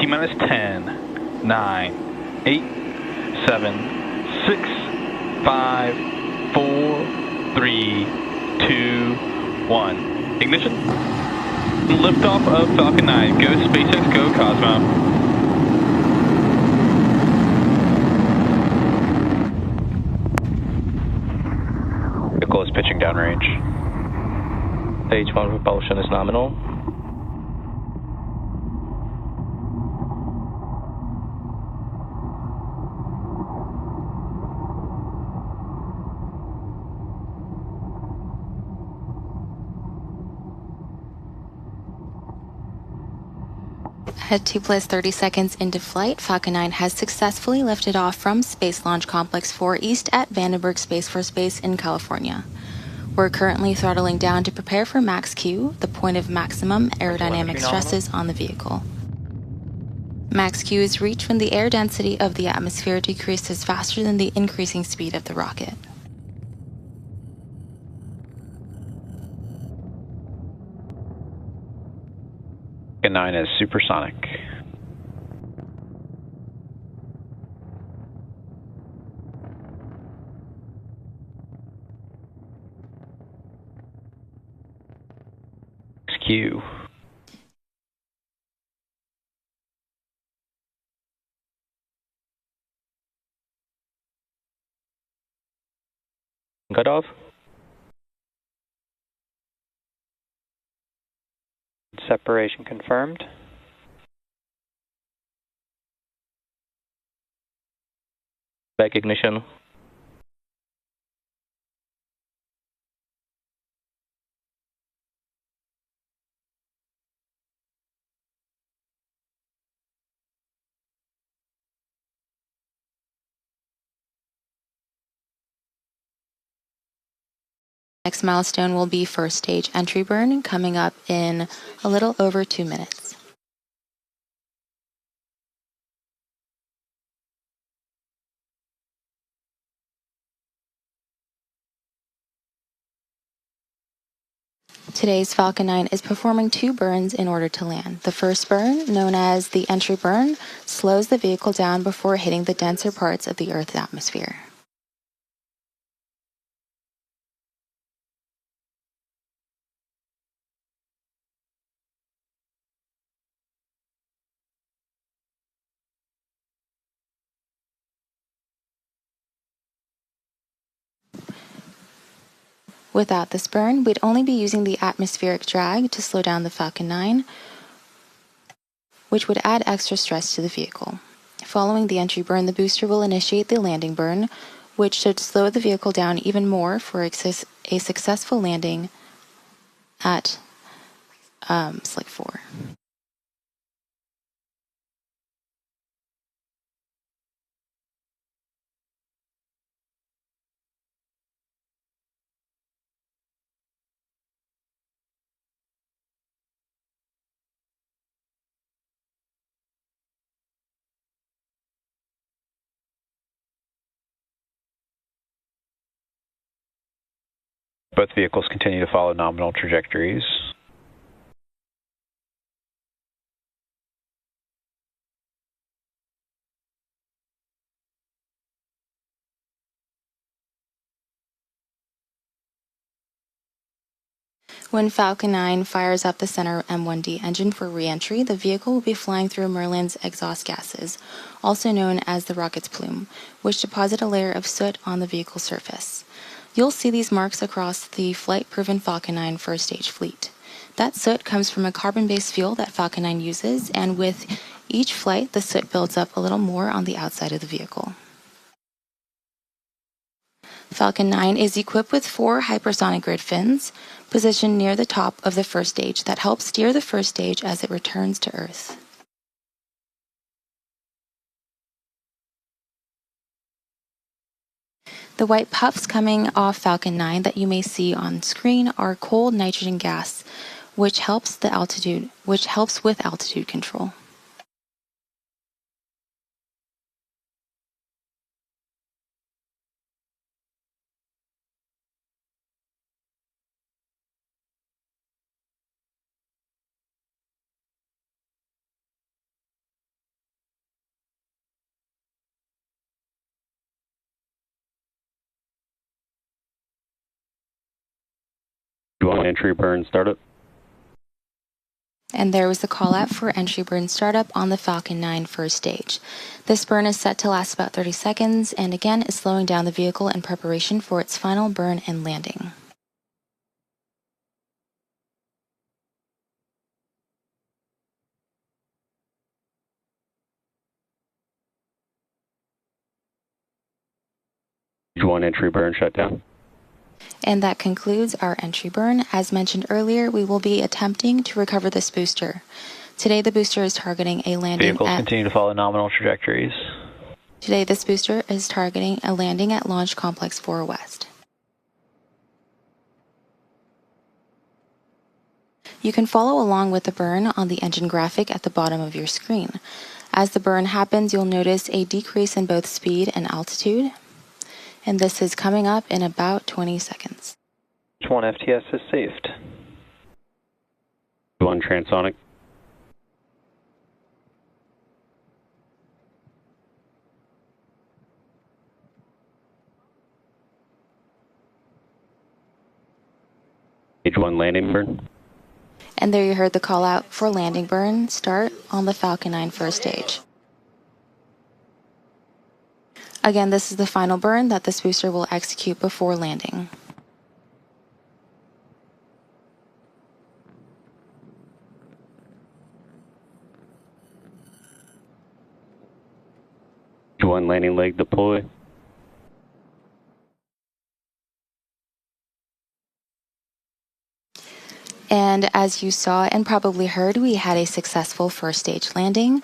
T-minus 10, 9, 8, 7, 6, 5, 4, 3, 2, 1. Ignition. Liftoff of Falcon 9. Go SpaceX, go Cosmo. Vehicle is pitching downrange. Stage 1 propulsion is nominal. At 2 plus 30 seconds into flight, Falcon 9 has successfully lifted off from Space Launch Complex 4 East at Vandenberg Space Force Base in California. We're currently throttling down to prepare for max Q, the point of maximum aerodynamic stresses on the vehicle. Max Q is reached when the air density of the atmosphere decreases faster than the increasing speed of the rocket. Falcon 9 is supersonic. Q. Cutoff. Separation confirmed. Back ignition. Next milestone will be first stage entry burn, coming up in a little over 2 minutes. Today's Falcon 9 is performing 2 burns in order to land. The first burn, known as the entry burn, slows the vehicle down before hitting the denser parts of the Earth's atmosphere. Without this burn, we'd only be using the atmospheric drag to slow down the Falcon 9, which would add extra stress to the vehicle. Following the entry burn, the booster will initiate the landing burn, which should slow the vehicle down even more for a successful landing at Slick 4. Both vehicles continue to follow nominal trajectories. When Falcon 9 fires up the center M1D engine for re-entry, the vehicle will be flying through Merlin's exhaust gases, also known as the rocket's plume, which deposit a layer of soot on the vehicle's surface. You'll see these marks across the flight-proven Falcon 9 first stage fleet. That soot comes from a carbon-based fuel that Falcon 9 uses, and with each flight, the soot builds up a little more on the outside of the vehicle. Falcon 9 is equipped with 4 hypersonic grid fins positioned near the top of the first stage that help steer the first stage as it returns to Earth. The white puffs coming off Falcon 9 that you may see on screen are cold nitrogen gas, which helps with altitude control. 1 entry burn startup. And there was the call out for entry burn startup on the Falcon 9 first stage. This burn is set to last about 30 seconds and again is slowing down the vehicle in preparation for its final burn and landing. Stage 1 entry burn shutdown. And that concludes our entry burn. As mentioned earlier, we will be attempting to recover this booster. Today, the booster is targeting a landing Vehicles continue to follow nominal trajectories. Today, this booster is targeting a landing at Launch Complex 4 West. You can follow along with the burn on the engine graphic at the bottom of your screen. As the burn happens, you'll notice a decrease in both speed and altitude, and this is coming up in about 20 seconds. Stage 1 FTS is safed. 1 transonic. Stage 1 landing burn. And there you heard the call out for landing burn start on the Falcon 9 first stage. Again, this is the final burn that this booster will execute before landing. Stage 1 landing leg deploy. And as you saw and probably heard, we had a successful first stage landing.